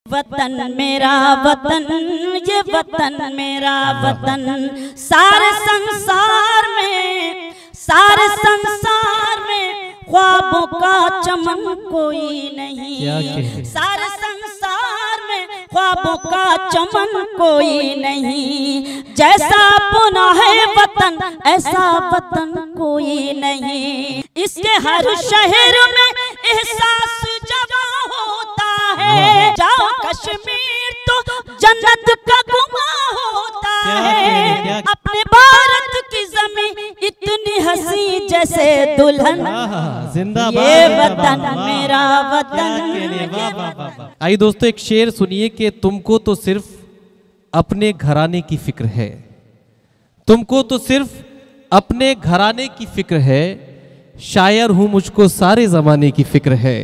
वतन मेरा वतन, ये वतन मेरा वतन, सारे संसार में ख्वाबों का चमन कोई नहीं, सारे संसार में ख्वाबों का चमन कोई नहीं, जैसा अपना है वतन ऐसा वतन कोई नहीं। इसके हर शहर में एहसास जवा होता है, जाओ कश्मीर तो जन्नत का गुमा होता है। अपने भारत की ज़मीं इतनी हंसी जैसे दुल्हन, ये वतन मेरा वतन। आइए दोस्तों एक शेर सुनिए कि तुमको तो सिर्फ अपने घराने की फिक्र है, तुमको तो सिर्फ अपने घराने की फिक्र है, शायर हूं मुझको सारे जमाने की फिक्र है,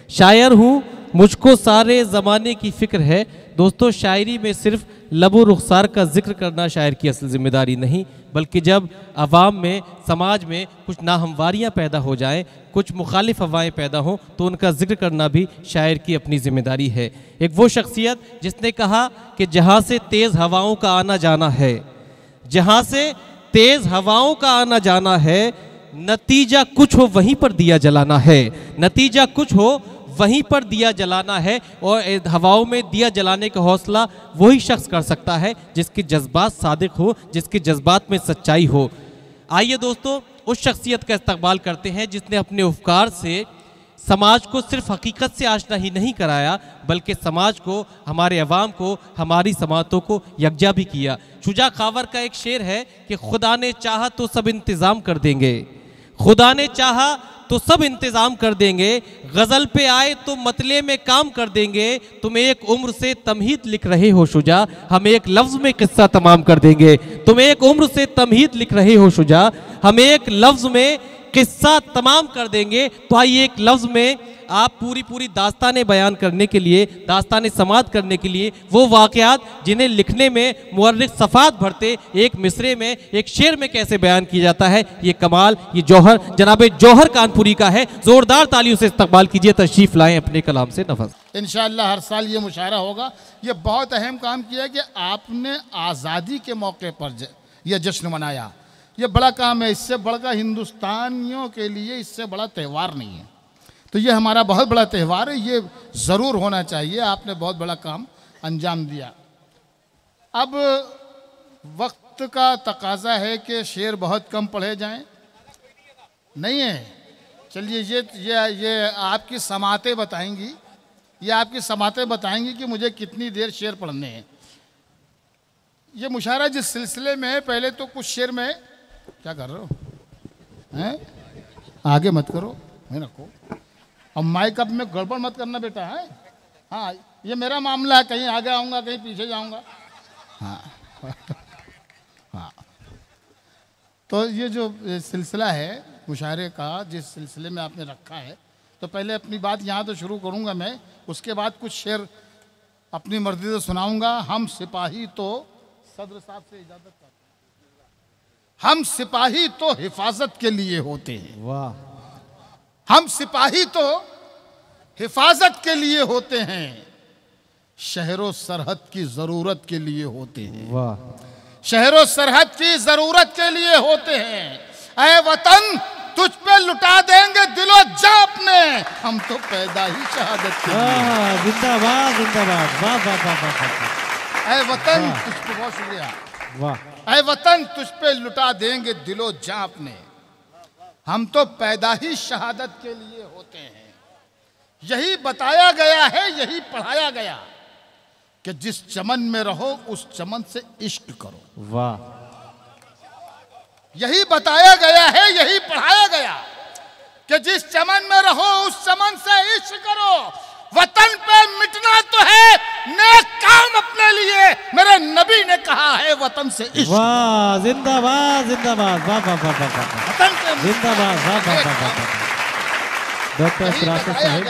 शायर हूं मुझको सारे ज़माने की फ़िक्र है। दोस्तों शायरी में सिर्फ लबो रुखसार का जिक्र करना शायर की असल जिम्मेदारी नहीं, बल्कि जब आवाम में समाज में कुछ नाहमवारियाँ पैदा हो जाएं, कुछ मुखालिफ हवाएँ पैदा हों, तो उनका जिक्र करना भी शायर की अपनी जिम्मेदारी है। एक वो शख्सियत जिसने कहा कि जहाँ से तेज़ हवाओं का आना जाना है, जहाँ से तेज़ हवाओं का आना जाना है, नतीजा कुछ हो वहीं पर दिया जलाना है, नतीजा कुछ हो वहीं पर दिया जलाना है। और हवाओं में दिया जलाने का हौसला वही शख्स कर सकता है जिसके जज्बात सादिक हो, जिसके जज्बात में सच्चाई हो। आइए दोस्तों उस शख्सियत का इस्तकबाल करते हैं जिसने अपने उपकार से समाज को सिर्फ हकीकत से आशना ही नहीं कराया, बल्कि समाज को, हमारे अवाम को, हमारी समातों को यकजा भी किया। शुजा खावर का एक शेर है कि खुदा ने चाहा तो सब इंतज़ाम कर देंगे, खुदा ने चाहा तो सब इंतज़ाम कर देंगे, गज़ल पे आए तो मतले में काम कर देंगे, तुम एक उम्र से तमहीद लिख रहे हो शुजा, हम एक लफ्ज़ में किस्सा तमाम कर देंगे। तुम एक उम्र से तमहीद लिख रहे हो शुजा, हम एक लफ्ज़ में किस्सा तमाम कर देंगे। तो आइए एक लफ्ज़ में आप पूरी दास्तानें बयान करने के लिए, दास्तानें समात करने के लिए, वो वाक़यात जिन्हें लिखने में मुअर्रिख़ सफ़ात भरते, एक मिसरे में, एक शेर में कैसे बयान किया जाता है, ये कमाल, ये जौहर जनाब जौहर कानपुरी का है। ज़ोरदार तालियों से इस्तकबाल कीजिए, तशरीफ़ लाएँ अपने कलाम से नफ़स। इंशाअल्लाह हर साल ये मुशायरा होगा। ये बहुत अहम काम किया कि आपने आज़ादी के मौके पर यह जश्न मनाया, ये बड़ा काम है। इससे बढ़कर हिंदुस्तानियों के लिए इससे बड़ा त्यौहार नहीं है, तो ये हमारा बहुत बड़ा त्यौहार है, ये ज़रूर होना चाहिए। आपने बहुत बड़ा काम अंजाम दिया। अब वक्त का तकाजा है कि शेर बहुत कम पढ़े जाएं, नहीं है? चलिए ये आपकी समातें बताएंगी, ये आपकी समातें बताएंगी कि मुझे कितनी देर शेर पढ़ने हैं। ये मुशायरा जिस सिलसिले में है, पहले तो कुछ शेर में क्या कर रहे हो हैं, आगे मत करो, मैं रखो, और माइक अप में गड़बड़ मत करना बेटा है। हाँ ये मेरा मामला है, कहीं आगे आऊँगा कहीं पीछे जाऊँगा। हाँ हाँ तो ये जो सिलसिला है मुशायरे का, जिस सिलसिले में आपने रखा है, तो पहले अपनी बात यहाँ तो शुरू करूँगा मैं, उसके बाद कुछ शेर अपनी मर्जी से सुनाऊँगा। हम सिपाही तो सदर साहब से इजाज़त करते हैं, हम सिपाही तो हिफाजत के लिए होते हैं। वाह। हम सिपाही तो हिफाजत के लिए होते हैं, शहरों सरहद की ज़रूरत के लिए होते हैं। वाह। शहरों सरहद की ज़रूरत के लिए होते हैं। ऐ वतन तुझ पे लुटा देंगे दिलो जान अपने, हम तो पैदा ही शहादत के लिए। जिंदाबाद जिंदाबाद, वाह वाह वाह वाह। ऐ वतन तुझ पे, बहुत शुक्रिया। वाह। ऐ वतन तुझ पे लुटा देंगे दिलो जान अपने, हम तो पैदा ही शहादत के लिए होते हैं। यही बताया गया है, यही पढ़ाया गया कि जिस चमन में रहो उस चमन से इश्क करो। वाह। यही बताया गया है, यही पढ़ाया गया कि जिस चमन में रहो उस चमन से इश्क करो। वतन पे मिटना तो है नेक काम अपने लिए, मेरे नबी ने कहा है वतन से इश्क। वाह जिंदाबाद जिंदाबाद, वाह वाह वाह वाह, वतन पे जिंदाबाद, वाह वाह वाह वाह। डॉक्टर शराफत साहब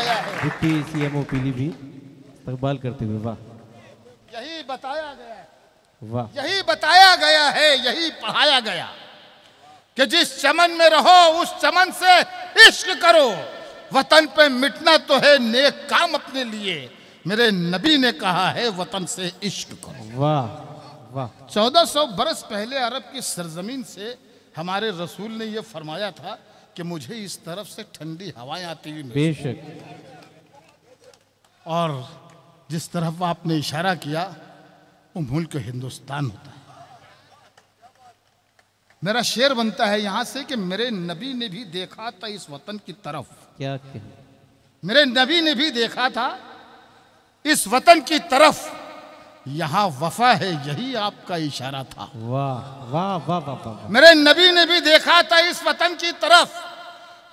डिप्टी CMO पीलीभीत इस्तकबाल करते हुए, वाह। यही बताया गया है, वाह। यही बताया गया है, यही पढ़ाया गया कि जिस चमन में रहो उस चमन से इश्क करो। वतन पे मिटना तो है नेक काम अपने लिए, मेरे नबी ने कहा है वतन से इश्क करो। वाह वाह। 1400 बरस पहले अरब की सरजमीन से हमारे रसूल ने यह फरमाया था कि मुझे इस तरफ से ठंडी हवाएं आती हुई बेशक। और जिस तरफ आपने इशारा किया वो मुल्क हिंदुस्तान होता है। मेरा शेर बनता है यहां से कि मेरे नबी ने भी देखा था इस वतन की तरफ। क्या कहने, मेरे नबी ने भी देखा था इस वतन की तरफ, यहां वफा है यही आपका इशारा था। वाह वाह वाह वाह वाह। मेरे नबी ने भी देखा था इस वतन की तरफ,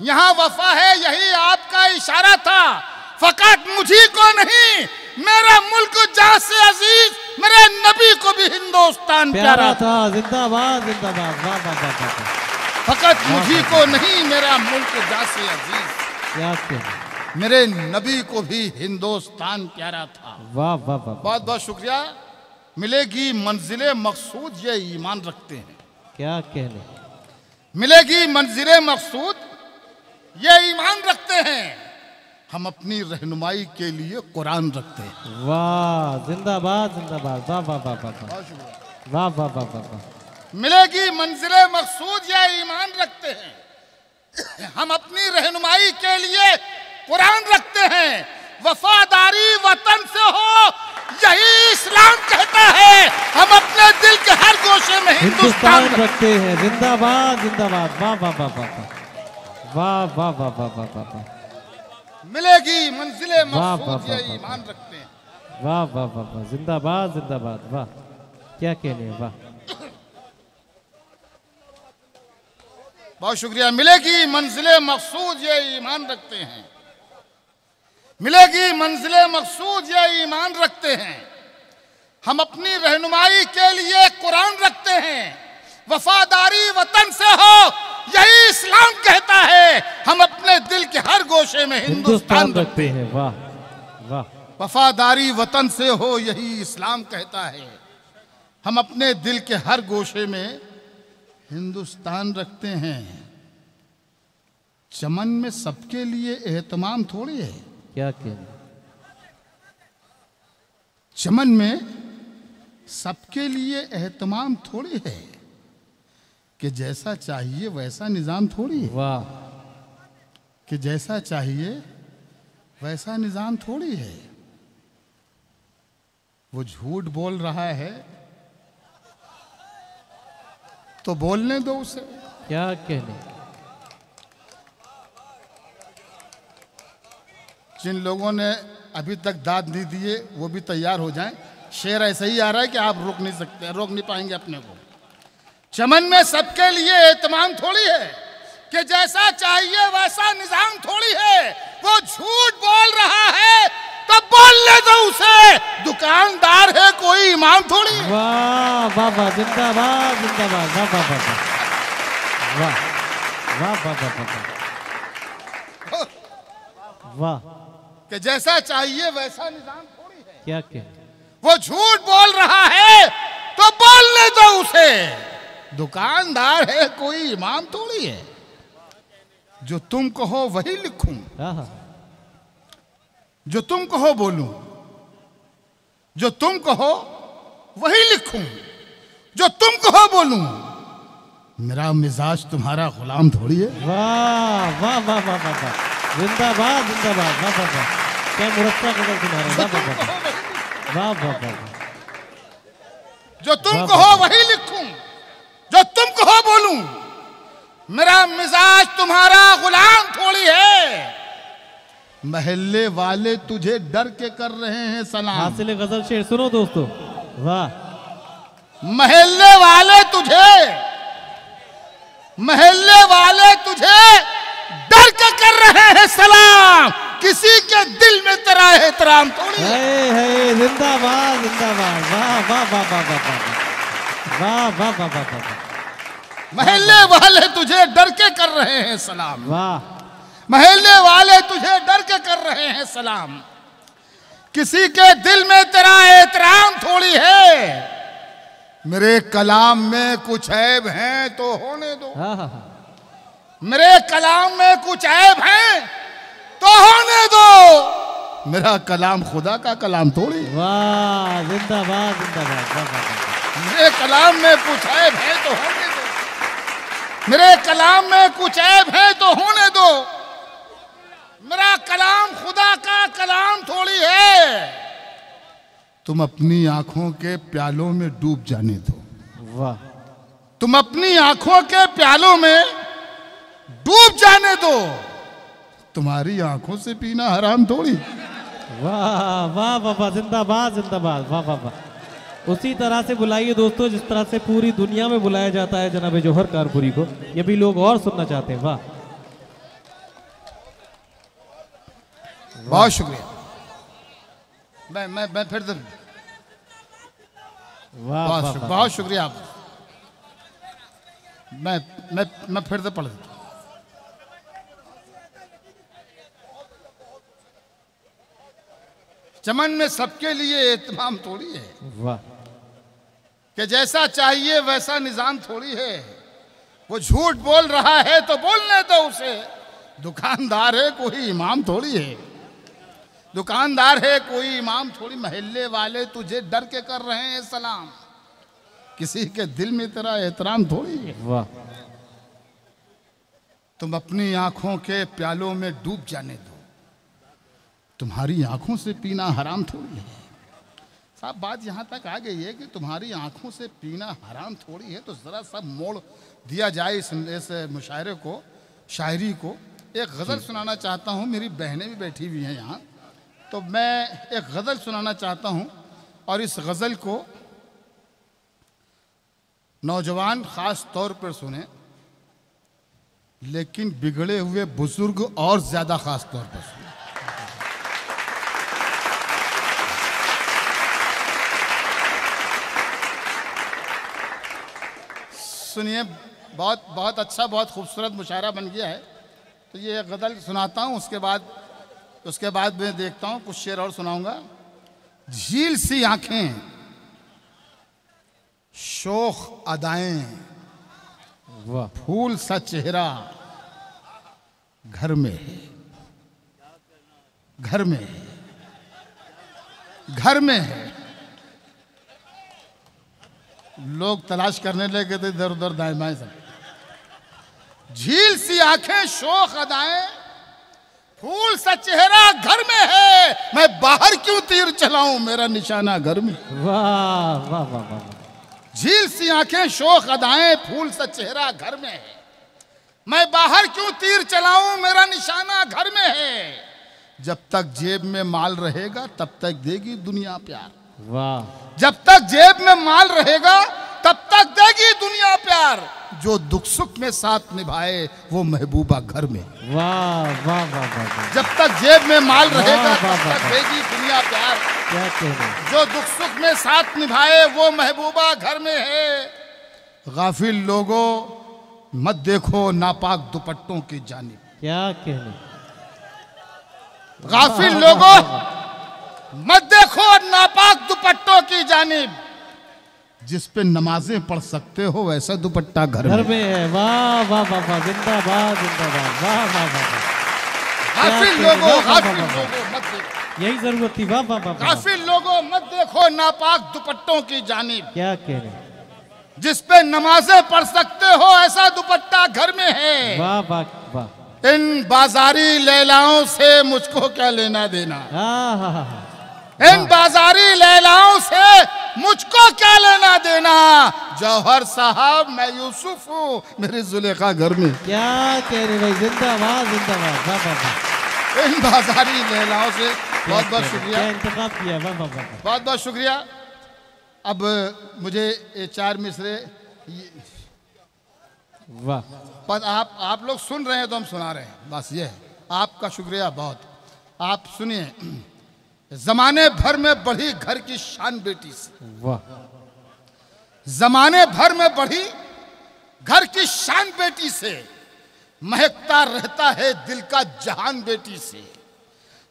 यहां वफा है यही आपका इशारा था। फकत मुझी को नहीं मेरा मुल्क जहां से अजीज, मेरे नबी को भी हिंदुस्तान प्यारा था। जिंदाबाद जिंदाबाद। वाह वाह वाह वाह। फकत मुझी को नहीं मेरा मुल्क जहां से अजीज, क्या कहने, मेरे नबी को भी हिंदुस्तान प्यारा था। वाह वाह वाह। बहुत बहुत शुक्रिया। मिलेगी मंजिले मकसूद ये ईमान रखते हैं। क्या कहने, मिलेगी मंजिले मकसूद ये ईमान रखते हैं। हम अपनी रहनुमाई के लिए कुरान रखते हैं। वाह जिंदाबाद जिंदाबाद। वाह वाह वाह वाह वाह वाह वाह वाह वाह। मिलेगी मंजिले मकसूद ये ईमान रखते हैं। हम अपनी रहनुमाई के लिए कुरान रखते हैं। वफादारी वतन से हो यही इस्लाम कहता है। हम अपने दिल के हर गोशे में हिंदुस्तान रखते हैं। जिंदाबाद जिंदाबाद। वाह वाह वाह वाह वाह वाह वाह वाह वाह वाह वाह। मिलेगी मंजिले मकसूद ये ईमान रखते हैं। वाह वाह वाह वाह। जिंदाबाद जिंदाबाद। वाह क्या कहने, वाह। बहुत शुक्रिया। मिलेगी मंजिले मकसूद ये ईमान रखते हैं। मिलेगी मंजिले मकसूद ये ईमान रखते हैं। हम अपनी रहनुमाई के लिए कुरान रखते हैं। वफादारी वतन से हो यही इस्लाम कहता है। हम अपने दिल के हर गोशे में हिंदुस्तान रखते हैं। वाह वाह। वफादारी वतन से हो यही इस्लाम कहता है। हम अपने दिल के हर गोशे में हिंदुस्तान रखते हैं। चमन में सबके लिए एहतमाम थोड़ी है। क्या कहने, चमन में सबके लिए एहतमाम थोड़ी है कि जैसा चाहिए वैसा निजाम थोड़ी है। वाह। कि जैसा चाहिए वैसा निजाम थोड़ी है। वो झूठ बोल रहा है तो बोलने दो उसे। क्या कहने, जिन लोगों ने अभी तक दाद नहीं दिए वो भी तैयार हो जाएं। शेर ऐसा ही आ रहा है कि आप रोक नहीं सकते, रोक नहीं पाएंगे अपने को। चमन में सबके लिए एहतमाम थोड़ी है कि जैसा चाहिए वैसा निजाम थोड़ी है। वो झूठ बोल रहा है तो बोलने दो उसे। दुकानदार है कोई इमाम थोड़ी है। वाह वाह वाह। जिंदाबाद जिंदाबाद। वाह वाह वाह वाह वाह वाह वाह वाह वाह। कि जैसा चाहिए वैसा निजाम थोड़ी है। क्या कहने, वो झूठ बोल रहा है तो बोलने दो उसे। दुकानदार है कोई इमाम थोड़ी है। जो तुम कहो वही लिखूं, जो तुम कहो बोलूं, जो तुम कहो वही लिखूं, जो तुम कहो बोलूं। मेरा मिजाज तुम्हारा गुलाम थोड़ी है। वाह वाह वाह वाह वाह वाह। जिंदाबाद जिंदाबाद। वाह वाह वाह। क्या मुरस्सा कदर तुम्हारा। वाह वाह वाह वाह वाह वाह। जो तुम कहो वही लिखूं, जो तुम कहो बोलूं। मेरा मिजाज तुम्हारा गुलाम थोड़ी है। महल्ले वाले तुझे डर के कर रहे हैं सलाम। हासिल गजल शेर सुनो दोस्तों। वाह। महल्ले वाले तुझे, महल्ले वाले तुझे डर के कर रहे हैं सलाम। किसी के दिल में तेरा एहतराम थोड़ी है। जिंदाबाद जिंदाबाद। वाह वाह वाह वाह वाह वाह वाह वाह वाह वाह। महल्ले वाले तुझे डर के कर रहे हैं सलाम। वाह। महल्ले वाले तुझे डर के कर रहे हैं सलाम। किसी के दिल में तेरा एहतराम थोड़ी है। मेरे कलाम में कुछ ऐब हैं तो होने दो। मेरे कलाम में कुछ ऐब हैं तो होने दो। मेरा कलाम खुदा का कलाम थोड़ी। वाह, जिंदाबाद जिंदाबाद, वाह वाह वाह। मेरे कलाम में कुछ ऐब है तो होने दो, मेरे कलाम में कुछ ऐब है तो होने दो। मेरा कलाम खुदा का कलाम थोड़ी है। तुम अपनी आंखों के प्यालों में डूब जाने दो। वाह, तुम अपनी आंखों के प्यालों में डूब जाने दो। तुम्हारी आंखों से पीना हराम थोड़ी। वाह वाह वाह वाह, जिंदाबाद जिंदाबाद, वाह वाह वाह। उसी तरह से बुलाइए दोस्तों जिस तरह से पूरी दुनिया में बुलाया जाता है जनाब जौहर कारपुरी को। ये भी लोग और सुनना चाहते हैं। वाह, बहुत शुक्रिया। मैं फिर से वाह वाह वाह, बहुत शुक्रिया आप। मैं फिर से पढ़ देता हूं। चमन में सबके लिए एहतमाम थोड़ी है। वाह, कि जैसा चाहिए वैसा निजाम थोड़ी है। वो झूठ बोल रहा है तो बोलने दो उसे। दुकानदार है कोई इमाम थोड़ी है। दुकानदार है कोई इमाम थोड़ी। महल्ले वाले तुझे डर के कर रहे हैं सलाम। किसी के दिल में तेरा एहतराम थोड़ी है। वाह, तुम अपनी आंखों के प्यालों में डूब जाने दो। तुम्हारी आंखों से पीना हराम थोड़ी है। साहब बात यहाँ तक आ गई है कि तुम्हारी आंखों से पीना हराम थोड़ी है। तो ज़रा सा मोड़ दिया जाए इस मुशायरे को, शायरी को। एक गज़ल सुनाना चाहता हूँ। मेरी बहनें भी बैठी हुई हैं यहाँ, तो मैं एक गज़ल सुनाना चाहता हूँ। और इस गज़ल को नौजवान ख़ास तौर पर सुने, लेकिन बिगड़े हुए बुजुर्ग और ज़्यादा ख़ास तौर पर सुने। सुनिए, बहुत बहुत अच्छा, बहुत खूबसूरत मुशायरा बन गया है। तो ये एक गज़ल सुनाता हूँ, उसके बाद मैं देखता हूँ कुछ शेर और सुनाऊंगा। झील सी आंखें, शोख अदाएं, वाह, फूल सा चेहरा घर में है, घर में है, घर में है। लोग तलाश करने लगे थे इधर उधर दाएं बाएं सब। झील सी आंखें, शोख अदाएं, फूल सा चेहरा घर में है। मैं बाहर क्यों तीर चलाऊं, मेरा निशाना घर में। वाह वाह वाह वाह। झील सी आंखें, शोख अदाएं, फूल सा चेहरा घर में है। मैं बाहर क्यों तीर चलाऊं, मेरा निशाना घर में है। जब तक जेब में माल रहेगा तब तक देगी दुनिया प्यार। वाह, जब तक जेब में माल रहेगा तब तक देगी दुनिया प्यार। जो दुख सुख में साथ निभाए वो महबूबा घर में। वाह वाह वाह वाह। जब तक जेब में माल रहेगा वाह, तब वाह, तक वाह। देगी दुनिया प्यार। क्या कहना। जो दुख सुख में साथ निभाए वो महबूबा घर में है। गाफिल लोगों मत देखो नापाक दुपट्टों की जानिब। क्या कहना। गाफिल लोगों मत देखो नापाक दुपट्टों की जानिब। जिस पे नमाजें पढ़ सकते हो वैसा दुपट्टा घर में है। वाह वाह वाह वाह, जिंदाबाद जिंदाबाद, वाह वाह वाह। गाफिल लोगों मत देखो, यही जरूरत थी। वाह वाह वाह। गाफिल लोगों मत देखो नापाक दुपट्टों की जानिब। क्या कहना। जिस पे नमाजें पढ़ सकते हो ऐसा दुपट्टा घर में है। वाह वाह वाह। इन बाजारी लैलाओं से मुझको क्या लेना देना। हाँ हाँ हाँ। इन बाजारी लैलाओं से मुझको क्या लेना देना। जौहर साहब मैं यूसुफ हूँ, मेरी जुलेखा घर में। क्या कह रहे भाई, जिंदाबाद जिंदाबाद, वाह वाह वाह। इन बाजारी लैलाओं से बहुत बहुत शुक्रिया, क्या इंतखाब किया, वाह वाह वाह। बहुत बहुत शुक्रिया। अब मुझे ये 4 मिसरे, वाह। पर आप लोग सुन रहे हैं तो हम सुना रहे हैं, बस ये है। आपका शुक्रिया बहुत। आप सुनिए। जमाने भर में बढ़ी घर की शान बेटी से। वाह। जमाने भर में बढ़ी घर की शान बेटी से। महकता रहता है दिल का जहान बेटी से।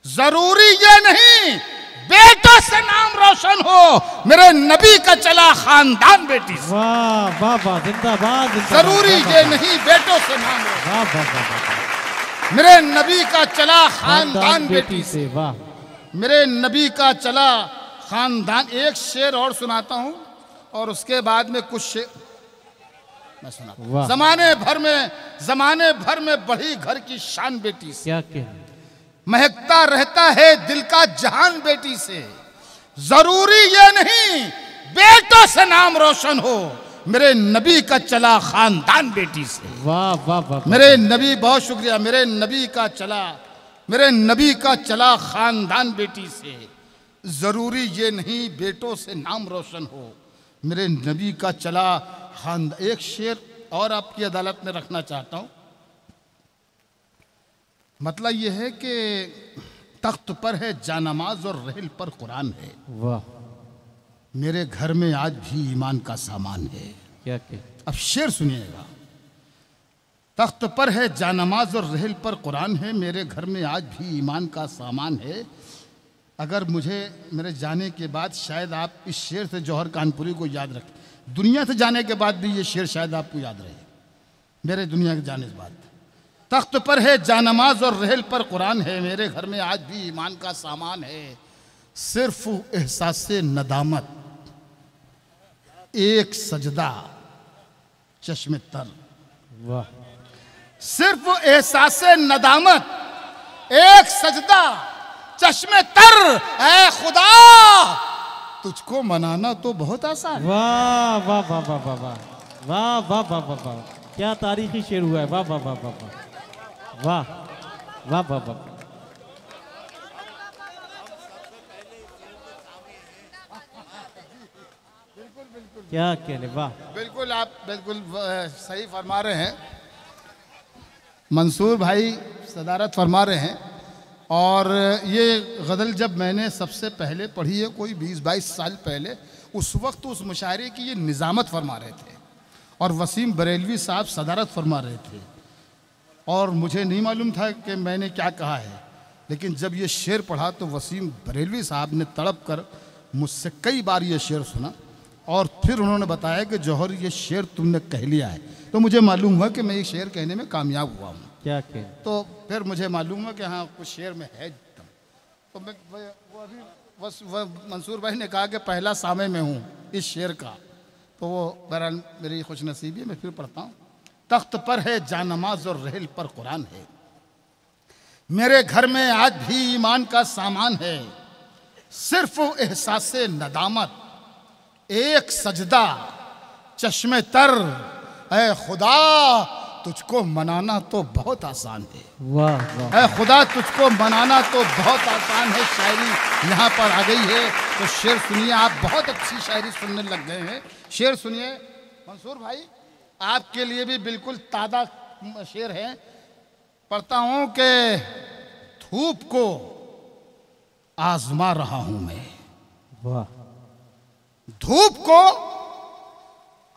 जरूरी ये नहीं बेटों से नाम रोशन हो, मेरे नबी का चला खानदान बेटी से। वाह वाह वाह, जिंदाबाद। जरूरी ये नहीं बेटों से नाम रोशन, वाह वाह वाह। मेरे नबी का चला खानदान बेटी से। वाह। मेरे नबी का चला खानदान। एक शेर और सुनाता हूं और उसके बाद में कुछ शेर मैं सुनाता हूं। जमाने भर में बढ़ी घर की शान बेटी से, क्या महकता रहता है दिल का जहान बेटी से। जरूरी ये नहीं बेटों से नाम रोशन हो, मेरे नबी का चला खानदान बेटी से। वाह वाह वाह। मेरे नबी, बहुत शुक्रिया, मेरे नबी का चला खानदान बेटी से। जरूरी ये नहीं बेटों से नाम रोशन हो, मेरे नबी का चला खानदान। एक शेर और आपकी अदालत में रखना चाहता हूं। मतलब यह है कि तख्त पर है जानमाज और रहल पर कुरान है। वाह। मेरे घर में आज भी ईमान का सामान है। क्या अब शेर सुनिएगा। तख्त पर है जानमाज और रहल पर कुरान है, मेरे घर में आज भी ईमान का सामान है। अगर मुझे मेरे जाने के बाद शायद आप इस शेर से जौहर कानपुरी को याद रखें। दुनिया से जाने के बाद भी ये शेर शायद आपको याद रहे, मेरे दुनिया के जाने के बाद। तख्त पर है जानमाज और रहल पर कुरान है, मेरे घर में आज भी ईमान का सामान है। सिर्फ एहसासे नदामत एक सजदा चश्मे तर। वाह। सिर्फ एहसासे नदामत एक सजदा चश्मे तर। ऐ खुदा तुझको मनाना तो बहुत आसान। वाह वाह वाह वाह वाह वाह वाह वाह वाह वाह वाह। क्या तारीखी शेर हुआ है। वाह वाह वाह वाह वाह वाह वाह वाह। क्या कहने। वाह। बिल्कुल, आप बिल्कुल सही फरमा रहे हैं। मंसूर भाई सदारत फरमा रहे हैं। और ये गज़ल जब मैंने सबसे पहले पढ़ी है, कोई 20-22 साल पहले, उस वक्त उस मुशायरे की ये निज़ामत फरमा रहे थे और वसीम बरेलवी साहब सदारत फरमा रहे थे। और मुझे नहीं मालूम था कि मैंने क्या कहा है, लेकिन जब ये शेर पढ़ा तो वसीम बरेलवी साहब ने तड़प कर मुझसे कई बार ये शेर सुना और फिर उन्होंने बताया कि जौहर ये शेर तुमने कह लिया है। तो मुझे मालूम हुआ कि मैं ये शेर कहने में कामयाब हुआ हूँ। क्या कह। तो फिर मुझे मालूम हुआ कि हाँ कुछ शेर में है। तो मैं वो अभी बस मंसूर भाई ने कहा कि पहला सामे में हूँ इस शेर का, तो वो बहरहाल मेरी खुशनसीबी है। मैं फिर पढ़ता हूँ। तख्त पर है जानमाज और रहल पर कुरान है, मेरे घर में आज भी ईमान का सामान है। सिर्फ एहसासे नदामत एक सजदा चश्मे तर। ऐ खुदा तुझको मनाना तो बहुत आसान है। वाह वाह। ऐ खुदा तुझको मनाना तो बहुत आसान है। शायरी यहाँ पर आ गई है तो शेर सुनिए। आप बहुत अच्छी शायरी सुनने लग गए हैं। शेर सुनिए मंसूर भाई, आपके लिए भी बिल्कुल ताज़ा शेर है। पढ़ता हूँ कि धूप को आजमा रहा हूं मैं। वाह। धूप को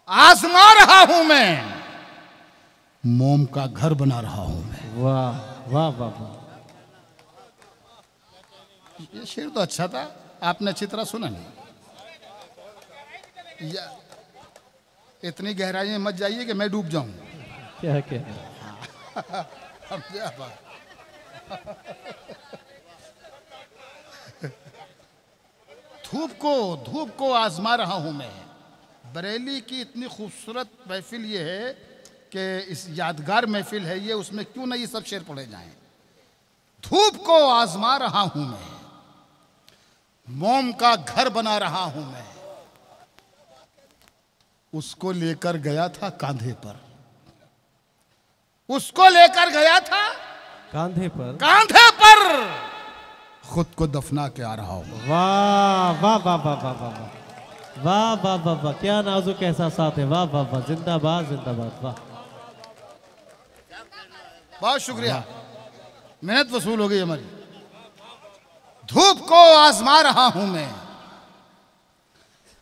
आजमा रहा हूं मैं, मोम का घर बना रहा हूं मैं। वाह वाह वाह वाह। ये शेर तो अच्छा था, आपने अच्छी तरह सुना नहीं। इतनी गहराई में मत जाइए कि मैं डूब जाऊं। क्या क्या। धूप को आजमा रहा हूं मैं। बरेली की इतनी खूबसूरत महफिल ये है कि इस यादगार महफिल है ये, उसमें क्यों ना ये सब शेर पढ़े जाएं। धूप को आजमा रहा हूं मैं, मोम का घर बना रहा हूं मैं। उसको लेकर गया था कांधे पर, उसको लेकर गया था कांधे पर खुद को दफना के आ रहा हूं। वाह वाह वाह वाह वाह वाह वाह वाह वाह वाह। क्या नाजुक एहसासात है। वाह वाह वाह। जिंदाबाद जिंदाबाद। वाह। बहुत शुक्रिया, मेहनत वसूल हो गई हमारी। धूप को आजमा रहा हूं मैं,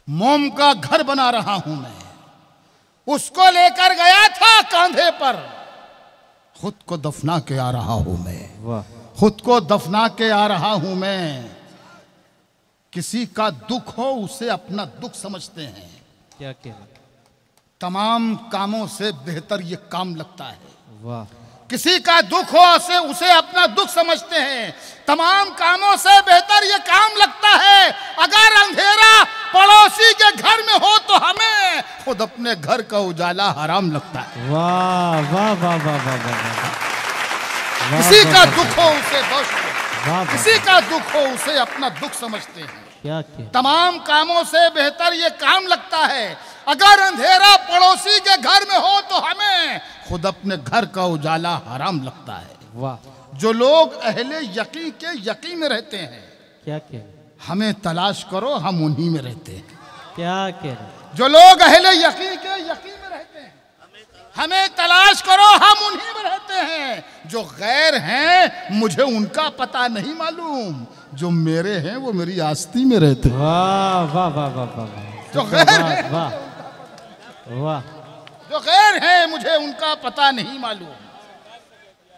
मोम का घर बना रहा हूं मैं। उसको लेकर गया था कांधे पर, खुद को दफना के आ रहा हूं मैं। वाह। खुद को दफना के आ रहा हूं मैं। किसी का दुख हो उसे अपना दुख समझते हैं। क्या कहना। तमाम कामों से बेहतर ये काम लगता है। वाह। किसी का दुख हो से उसे अपना दुख समझते हैं। तमाम कामों से बेहतर ये काम लगता है, अगर अंधेरा पड़ोसी के घर में हो तो हमें खुद अपने घर का उजाला हराम लगता है। वाह वाह वाह वाह वाह वाह। किसी का दुख हो उसे किसी का दुख हो उसे अपना दुख समझते हैं। क्या तमाम कामों से बेहतर ये काम लगता है, अगर अंधेरा पड़ोसी के घर में हो तो हमें खुद अपने घर का उजाला हराम लगता है। वाह। जो लोग अहले यकीन के यकीन में रहते हैं, क्या हमें तलाश करो हम उन्हीं में रहते हैं। क्या जो लोग अहले यकीन के यकीन में रहते हैं, हमें तलाश करो हम उन्हीं में रहते हैं। जो गैर हैं मुझे उनका पता नहीं मालूम, जो मेरे हैं वो मेरी आस्ती में रहते हैं। वाह वाह वाह वाह वाह। जो गैर हैं, वाह वाह। जो गैर हैं मुझे उनका पता नहीं मालूम,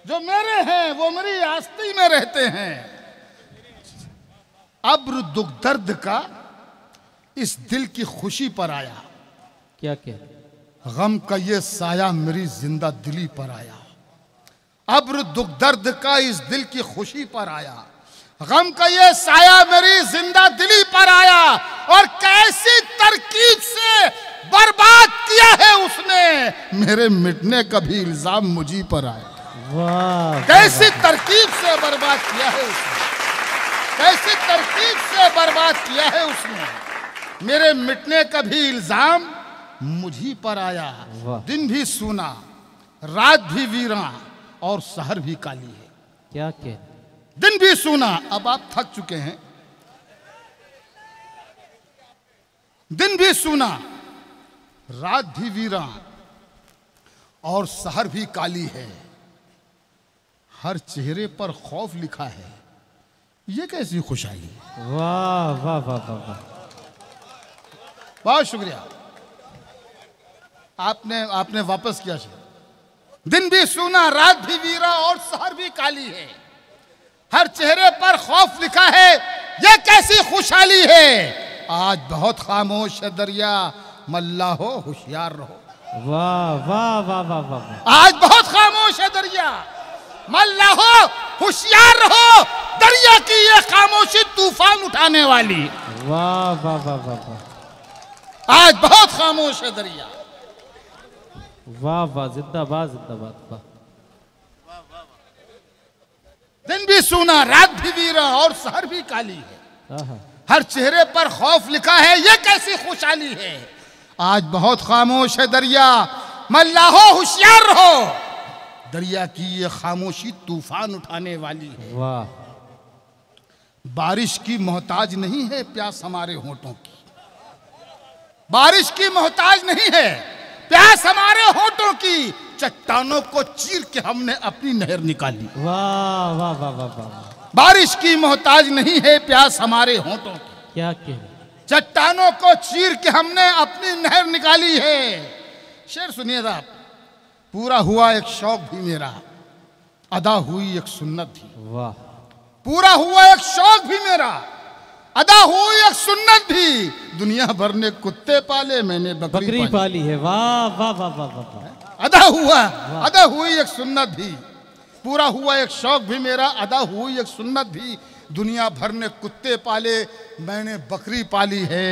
जो मेरे हैं वो मेरी आस्ती में रहते हैं। अब्र दुख दर्द का इस दिल की खुशी पर आया, क्या गम का ये साया मेरी जिंदा दिली पर आया। अब्र दुख दर्द का इस दिल की खुशी पर आया, गम का ये साया मेरी जिंदा दिली पर आया। और कैसी तरकीब से बर्बाद किया है उसने, मेरे मिटने का भी इल्जाम मुझी पर आया। वाह। कैसी तरकीब से बर्बाद किया है उसने, कैसी तरकीब से बर्बाद किया है उसने, मेरे मिटने का भी इल्जाम मुझी पर आया। दिन भी सूना, रात भी वीरा और शहर भी काली है। क्या दिन भी सूना, अब आप थक चुके हैं। दिन भी सूना, रात भी वीरा और शहर भी काली है। हर चेहरे पर खौफ लिखा है, ये कैसी खुशहाली। वाह वाह वाह वाह वाह। बहुत शुक्रिया, आपने वापस किया। दिन भी सूना, रात भी वीरा और शहर भी काली है। हर चेहरे पर खौफ लिखा है, ये कैसी खुशहाली है। आज बहुत खामोश है दरिया, मल्ला हो होशियार रहो। वाह वाह वाह वाह वाह। आज बहुत खामोश है दरिया, मल्ला हो होशियार रहो। दरिया की ये खामोशी तूफान उठाने वाली। वाह वाह वाह वाह वाह। आज बहुत खामोश है दरिया। वाह वाह, जिंदाबाद जिंदाबाद। वाह। दिन भी सूना, रात भी वीरा और शहर भी काली है। हर चेहरे पर खौफ लिखा है, ये कैसी खुशहाली है। आज बहुत खामोश है दरिया, मल्ला हो होशियार रहो। दरिया की ये खामोशी तूफान उठाने वाली है। वाह। बारिश की मोहताज नहीं है प्यास हमारे होठों की, बारिश की मोहताज नहीं है प्यास हमारे होठों की। चट्टानों को चीर के हमने अपनी नहर निकाली। वाह वाह वाह वाह वाह। बारिश की मोहताज नहीं है प्यास हमारे होठों की, क्या चट्टानों को चीर के हमने अपनी नहर निकाली है। शेर सुनिएगा, पूरा हुआ एक शौक भी मेरा, अदा हुई एक सुन्नत भी। वाह। पूरा हुआ एक शौक भी मेरा, अदा हुई एक सुन्नत भी। दुनिया भर ने कुत्ते पाले, मैंने बकरी पाली है। वाह वाह वाह वाह वाह। अदा हुई एक सुन्नत भी। पूरा हुआ एक शौक भी मेरा, अदा हुई एक सुन्नत भी। दुनिया भर ने कुत्ते पाले, मैंने बकरी पाली है।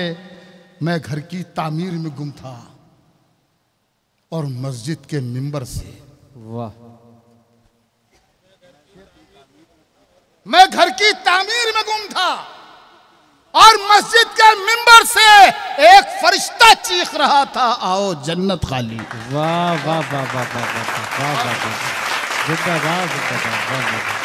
मैं घर की तामीर में गुम था और मस्जिद के मिंबर से। वाह। मैं घर की तामीर में गुम था और मस्जिद के मिंबर से एक फरिश्ता चीख रहा था, आओ जन्नत खाली। वाह वाह वाह वाह वाह वाह वाह वाह। जिंदाबाद जिंदाबाद।